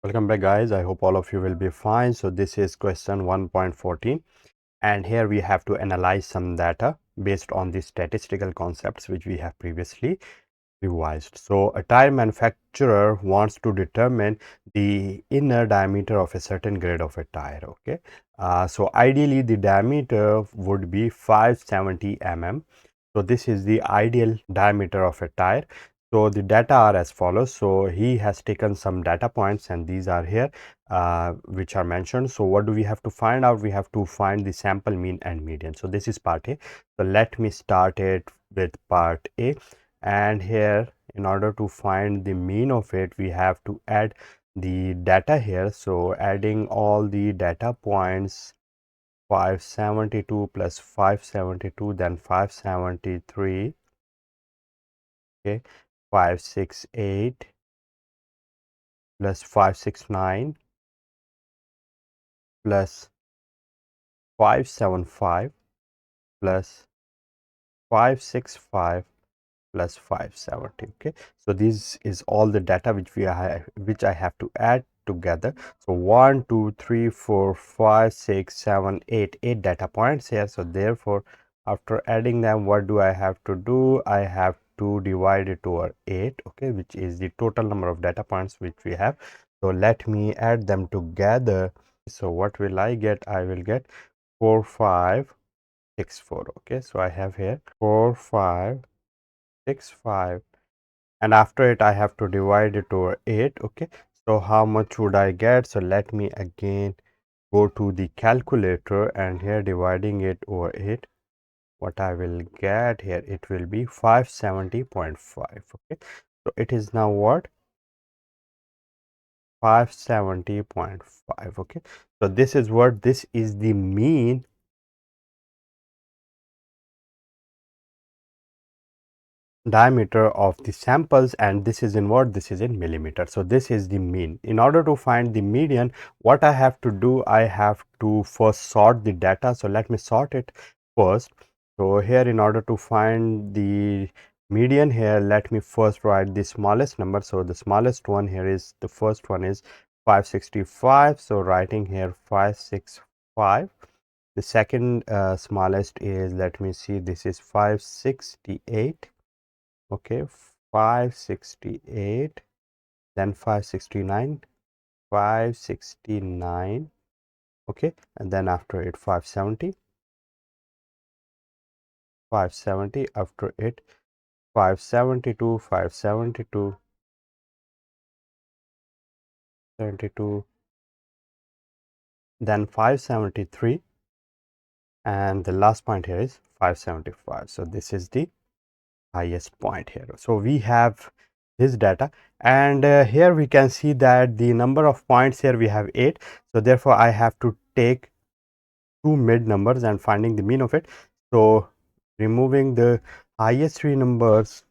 Welcome back, guys. I hope all of you will be fine. So this is question 1.14, and here we have to analyze some data based on the statistical concepts which we have previously revised. So a tire manufacturer wants to determine the inner diameter of a certain grade of a tire. Okay, so ideally the diameter would be 570 mm. So this is the ideal diameter of a tire. So the data are as follows. So he has taken some data points, and these are here which are mentioned. So what do we have to find out? We have to find the sample mean and median. So this is part A. So let me start it with part A, and here in order to find the mean of it, we have to add the data here. So adding all the data points, 572 plus 572, then 573, okay, 568 plus 569 plus 575 plus 565 plus 570. Okay, so this is all the data which I have to add together. So 1 2 3 4 5 6 7 8 data points here. So therefore after adding them, what do I have to do? I have to divide it over 8, okay, which is the total number of data points which we have. So let me add them together. So what will I get? I will get 4564. Okay, so I have here 4565, and after it I have to divide it over 8. Okay, so how much would I get? So let me again go to the calculator, and here dividing it over 8, what I will get here, it will be 570.5. okay, so it is now what, 570.5. okay, so this is what, this is the mean diameter of the samples, and this is in what, this is in millimeter. So this is the mean. In order to find the median, what I have to do, I have to first sort the data. So let me sort it first. So here, in order to find the median here, let me first write the smallest number. So the smallest one here is, the first one is 565. So writing here 565. The second smallest is, let me see, this is 568. okay, 568, then 569, 569, okay, and then after it 570, 570, after it 572, 572, 72, then 573, and the last point here is 575. So this is the highest point here. So we have this data, and here we can see that the number of points here, we have 8. So therefore I have to take two mid numbers and finding the mean of it. So removing the highest three numbers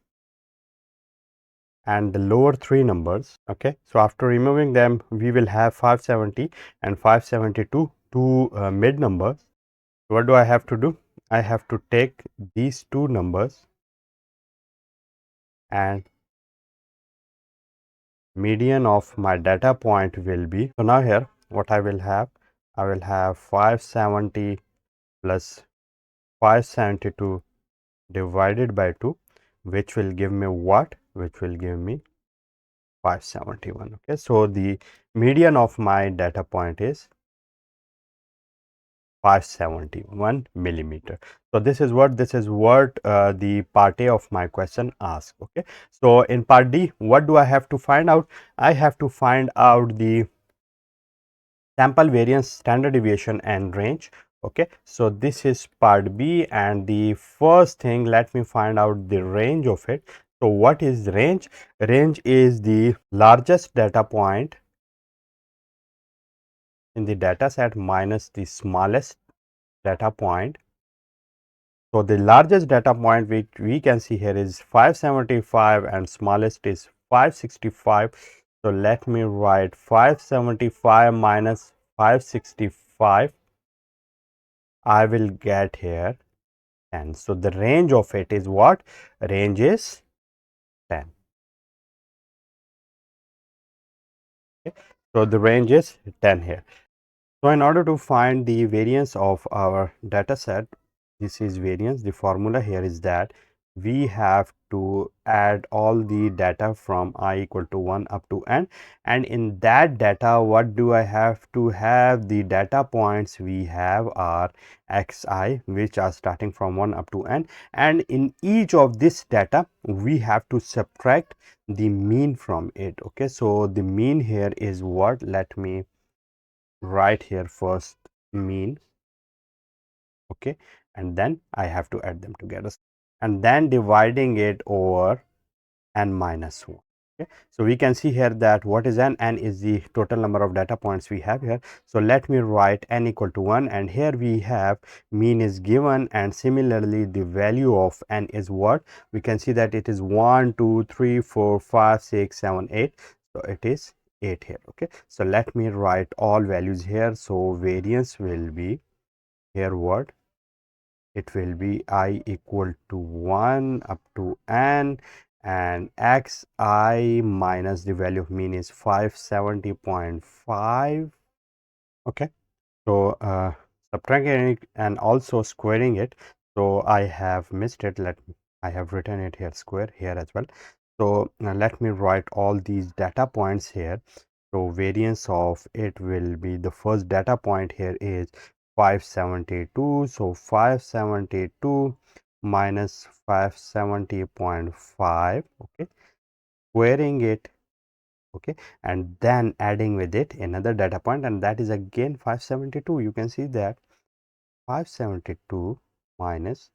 and the lower three numbers. Okay, so after removing them, we will have 570 and 572, two mid numbers. So what do I have to do? I have to take these two numbers, and median of my data point will be, so now here what I will have, I will have 570 plus 572 divided by 2, which will give me what, which will give me 571. okay, so the median of my data point is 571 millimeter. So this is what, the part A of my question asks. Okay, so in part D, what do I have to find out? I have to find out the sample variance, standard deviation, and range. Okay, so this is part B, and the first thing, let me find out the range of it. So what is range? Range is the largest data point in the data set minus the smallest data point. So the largest data point which we can see here is 575, and smallest is 565. So let me write 575 minus 565. I will get here 10. So the range of it is what? Range is 10. Okay. So the range is 10 here. So in order to find the variance of our data set, this is variance. The formula here is that we have to add all the data from I equal to 1 up to n, and in that data, what do I have to have? The data points we have are xi, which are starting from 1 up to n, and in each of this data we have to subtract the mean from it. Okay, so the mean here is what? Let me write here first mean. Okay, and then I have to add them together and then dividing it over n minus 1. Okay, so we can see here that what is n? N is the total number of data points we have here. So let me write n equal to 1, and here we have mean is given, and similarly the value of n is what? We can see that it is 1 2 3 4 5 6 7 8. So it is 8 here. Okay, so let me write all values here. So variance will be here what? It will be I equal to 1 up to n, and xi minus the value of mean is 570.5. Okay, so subtracting it and also squaring it. So I have missed it. I have written it here square here as well. So let me write all these data points here. So variance of it will be, the first data point here is 572. So 572 minus 570.5. Okay, squaring it. Okay, and then adding with it another data point, and that is again 572. You can see that 572 minus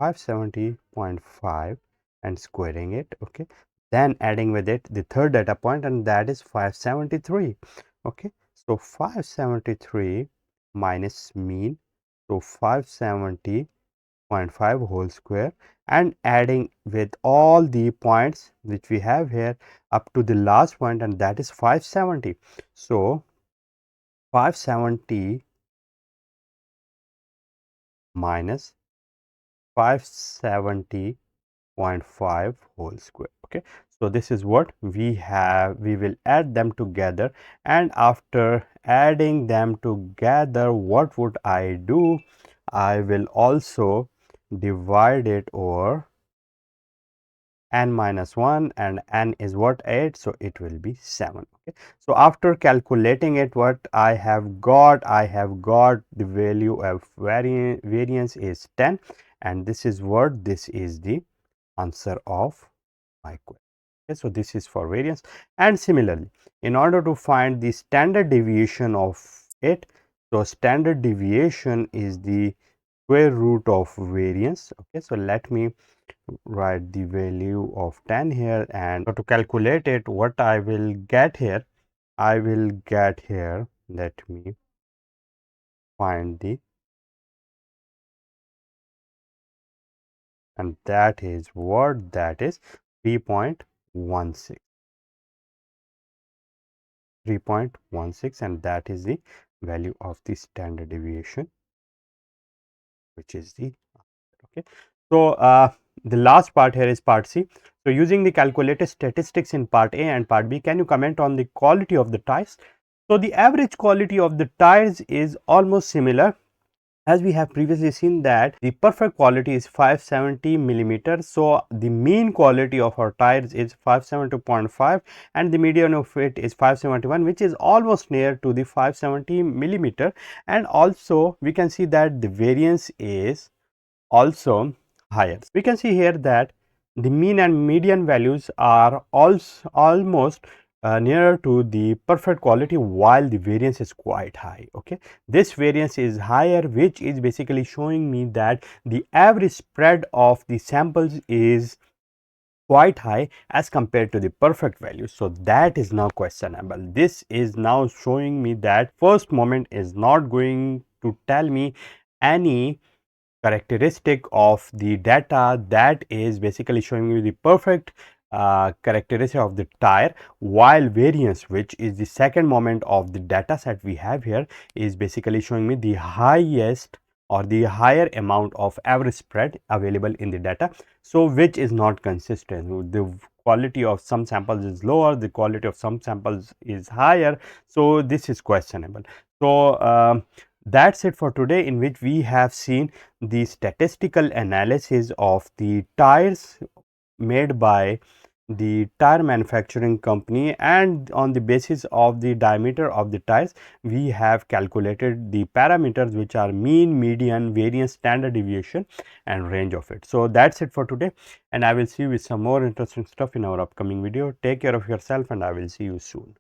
570.5 and squaring it. Okay, then adding with it the third data point, and that is 573. Okay, so 573 minus mean, so 570.5 whole square, and adding with all the points which we have here up to the last point, and that is 570. So 570 minus 570.5 whole square. Okay, so this is what we have. We will add them together, and after adding them together, what would I do? I will also divide it over n minus 1, and n is what? 8, so it will be 7. Okay, so after calculating it, what I have got? I have got the value of variance is 10, and this is what? This is the answer of my question. Okay, so this is for variance. And similarly, in order to find the standard deviation of it, so standard deviation is the square root of variance. Okay, so let me write the value of 10 here, and so to calculate it, what I will get here? I will get here, let me find the, and that is what? That is 3.16. 3.16, and that is the value of the standard deviation, which is the okay. So the last part here is part C. So using the calculated statistics in part A and part B, can you comment on the quality of the tires? So the average quality of the tires is almost similar, as we have previously seen that the perfect quality is 570 millimeters. So the mean quality of our tires is 572.5, and the median of it is 571, which is almost near to the 570 millimeter. And also we can see that the variance is also higher. We can see here that the mean and median values are also almost nearer to the perfect quality, while the variance is quite high. Okay, this variance is higher, which is basically showing me that the average spread of the samples is quite high as compared to the perfect value. So that is now questionable. This is now showing me that first moment is not going to tell me any characteristic of the data that is basically showing you the perfect characteristic of the tire, while variance, which is the second moment of the data set we have here, is basically showing me the highest or the higher amount of average spread available in the data, so which is not consistent. The quality of some samples is lower, the quality of some samples is higher. So, this is questionable. So, that's it for today, in which we have seen the statistical analysis of the tires made by the tire manufacturing company, and on the basis of the diameter of the tires we have calculated the parameters which are mean, median, variance, standard deviation and range of it. So, that's it for today, and I will see you with some more interesting stuff in our upcoming video. Take care of yourself and I will see you soon.